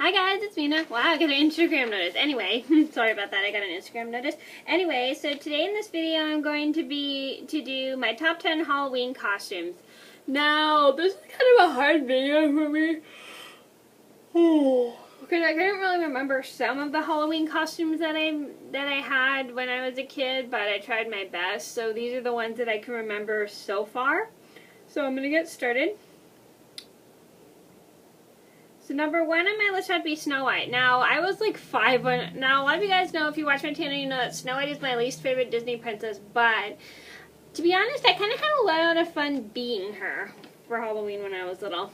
Hi guys, it's Mina. Wow, I got an Instagram notice. Anyway, sorry about that, I got an Instagram notice. Anyway, so today in this video I'm going to do my top 10 Halloween costumes. Now, this is kind of a hard video for me. Because I couldn't really remember some of the Halloween costumes that I had when I was a kid, but I tried my best. So these are the ones that I can remember so far. So I'm going to get started. So number one on my list had to be Snow White. Now, I was like 5 when... Now, a lot of you guys know, if you watch my channel, you know that Snow White is my least favorite Disney princess. But, to be honest, I kind of had a lot of fun being her for Halloween when I was little.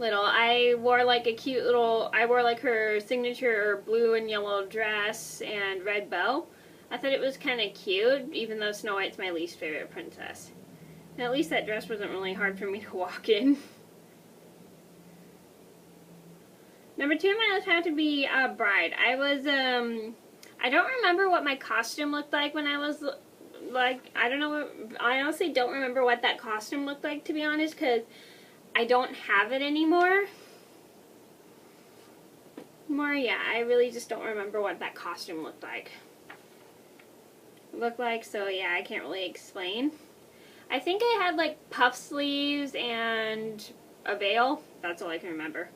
I wore like a cute little... I wore like her signature blue and yellow dress and red bow. I thought it was kind of cute, even though Snow White's my least favorite princess. And at least that dress wasn't really hard for me to walk in. Number two on my list had to be Bride. I was, I don't remember what my costume looked like when I was, I honestly don't remember what that costume looked like, to be honest, because I don't have it anymore. Yeah, I really just don't remember what that costume looked like. So yeah, I can't really explain. I think I had, like, puff sleeves and a veil. That's all I can remember.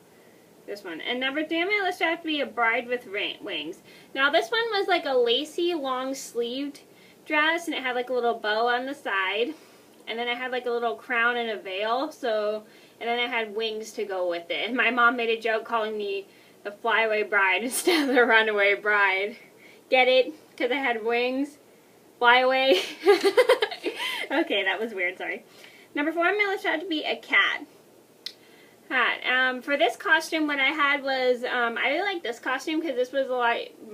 This one. And number three on my list had to be a Bride with Wings. Now this one was like a lacy, long-sleeved dress, and it had like a little bow on the side. And then I had like a little crown and a veil, and then I had wings to go with it. And my mom made a joke calling me the Flyaway Bride instead of the Runaway Bride. Get it? Because I had wings? Flyaway? Okay, that was weird, sorry. Number four on my list had to be a cat. For this costume, what I had was, I really like this costume because this was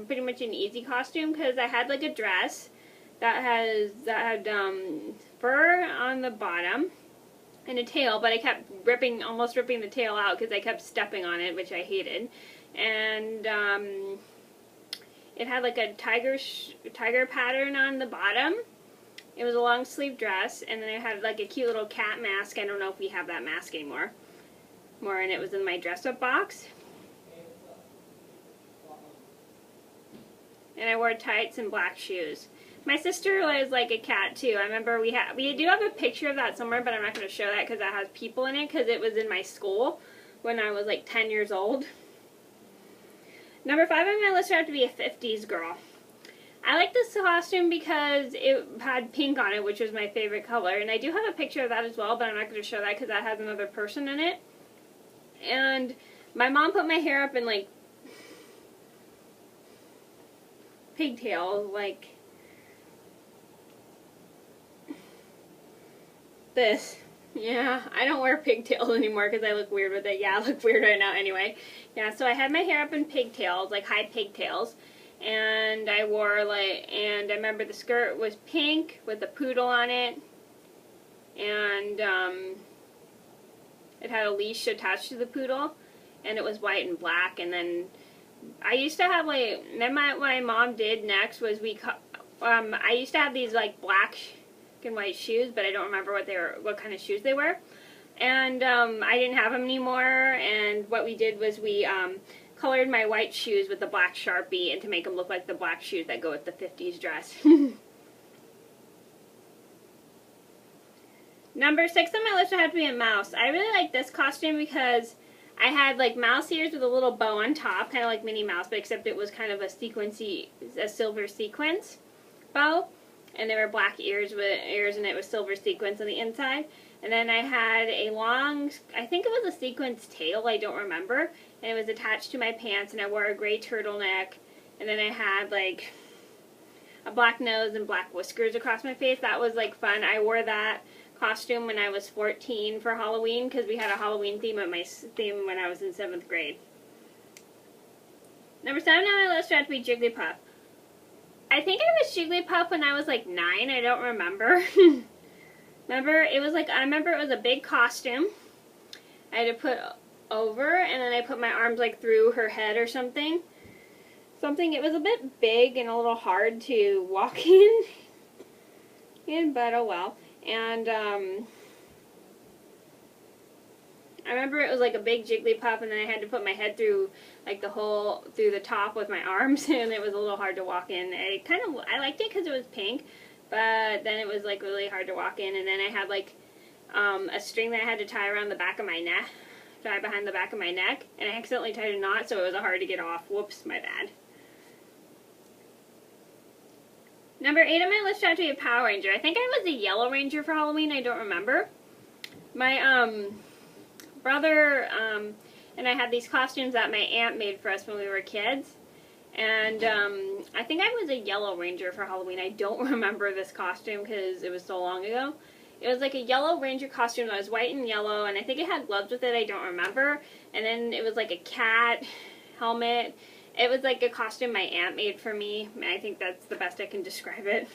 pretty much an easy costume, because I had like a dress that had fur on the bottom and a tail, but I kept almost ripping the tail out because I kept stepping on it, which I hated. And it had like a tiger pattern on the bottom. It was a long sleeve dress, and then it had like a cute little cat mask. I don't know if we have that mask anymore. And it was in my dress-up box. And I wore tights and black shoes. My sister was like a cat too. I remember we do have a picture of that somewhere, but I'm not going to show that because that has people in it, because it was in my school when I was like 10 years old. Number five on my list had to be a 50s girl. I like this costume because it had pink on it, which was my favorite color. And I do have a picture of that as well, but I'm not going to show that because that has another person in it. And my mom put my hair up in, like, pigtails, like this. Yeah, I don't wear pigtails anymore because I look weird with it. Yeah, I look weird right now anyway. Yeah, so I had my hair up in pigtails, like high pigtails. And I wore, and I remember the skirt was pink with a poodle on it. And, it had a leash attached to the poodle, and it was white and black. And then I used to have then what my mom did next was I used to have these like black and white shoes, but I don't remember what kind of shoes they were. And I didn't have them anymore. And what we did was we colored my white shoes with the black Sharpie, and to make them look like the black shoes that go with the 50s dress. Number six on my list would have to be a mouse. I really like this costume because I had like mouse ears with a little bow on top, kind of like Minnie Mouse, but except it was kind of a silver sequence bow, and there were black ears and it was silver sequins on the inside. And then I had a long, I think it was a sequence tail, I don't remember, and it was attached to my pants, and I wore a gray turtleneck, and then I had like a black nose and black whiskers across my face. That was like fun. I wore that costume when I was 14 for Halloween because we had a Halloween theme at my theme when I was in 7th grade. Number 7 on my list had to be Jigglypuff. I think I was Jigglypuff when I was like 9. I don't remember. I remember it was a big costume I had to put over, and then I put my arms like through her head or something. It was a bit big and a little hard to walk in, but oh well. And I remember it was like a big Jigglypuff, and then I had to put my head through like the hole through the top with my arms, and it was a little hard to walk in. I liked it because it was pink, but then it was like really hard to walk in. And then I had like a string that I had to tie around the back of my neck, tie behind the back of my neck, and I accidentally tied a knot, so it was hard to get off. Whoops, my bad. Number 8 on my list had to be a Power Ranger. I think I was a Yellow Ranger for Halloween. I don't remember. My brother and I had these costumes that my aunt made for us when we were kids. And I think I was a Yellow Ranger for Halloween. I don't remember this costume because it was so long ago. It was like a Yellow Ranger costume that was white and yellow, and I think it had gloves with it. I don't remember. And then it was like a cat helmet. It was like a costume my aunt made for me. I think that's the best I can describe it.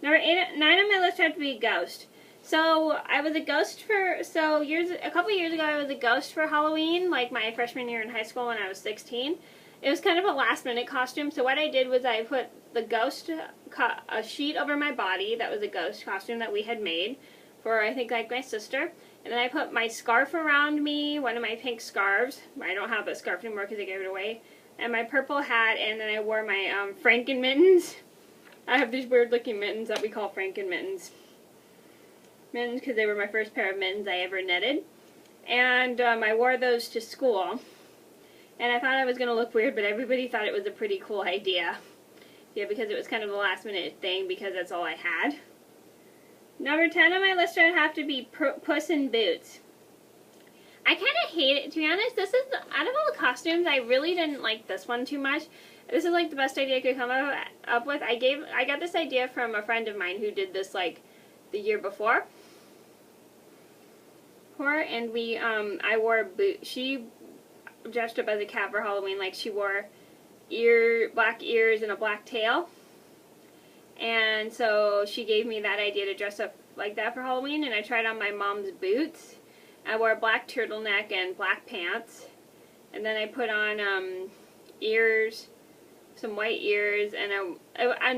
Number 9 on my list had to be a ghost. So I was a ghost for a couple years ago. I was a ghost for Halloween, like my freshman year in high school when I was 16. It was kind of a last minute costume. So what I did was I put the ghost a sheet over my body that was a ghost costume that we had made for I think like my sister. And then I put my scarf around me, one of my pink scarves. I don't have that scarf anymore because I gave it away. And my purple hat, and then I wore my Franken mittens. I have these weird looking mittens that we call Franken mittens. Mittens because they were my first pair of mittens I ever knitted. And I wore those to school. And I thought I was going to look weird, but everybody thought it was a pretty cool idea. Yeah, because it was kind of a last minute thing because that's all I had. Number 10 on my list would have to be Puss in Boots. I kind of hate it, to be honest. This is, out of all the costumes, I really didn't like this one too much. This is like the best idea I could come up with. I got this idea from a friend of mine who did this like the year before. And I wore boots. She dressed up as a cat for Halloween. Like she wore black ears and a black tail. And so she gave me that idea to dress up like that for Halloween, and I tried on my mom's boots. I wore a black turtleneck and black pants, and then I put on ears, some white ears, and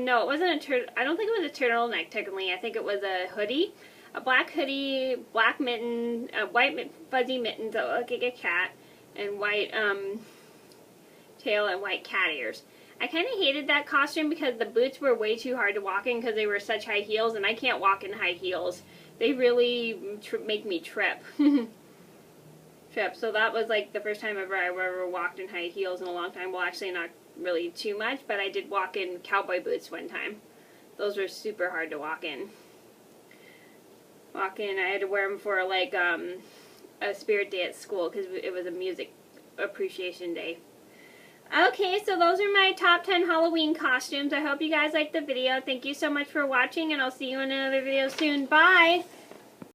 no, it wasn't I don't think it was a turtleneck technically. I think it was a hoodie, a black hoodie, black mitten, white fuzzy mittens that look like a cat, and white tail and white cat ears. I kind of hated that costume because the boots were way too hard to walk in because they were such high heels, and I can't walk in high heels. They really make me trip. So that was like the first time I ever walked in high heels in a long time. Well, actually not really too much, but I did walk in cowboy boots one time. Those were super hard to walk in. I had to wear them for like a spirit day at school because it was a music appreciation day. Okay, so those are my top 10 Halloween costumes. I hope you guys liked the video. Thank you so much for watching, and I'll see you in another video soon. Bye!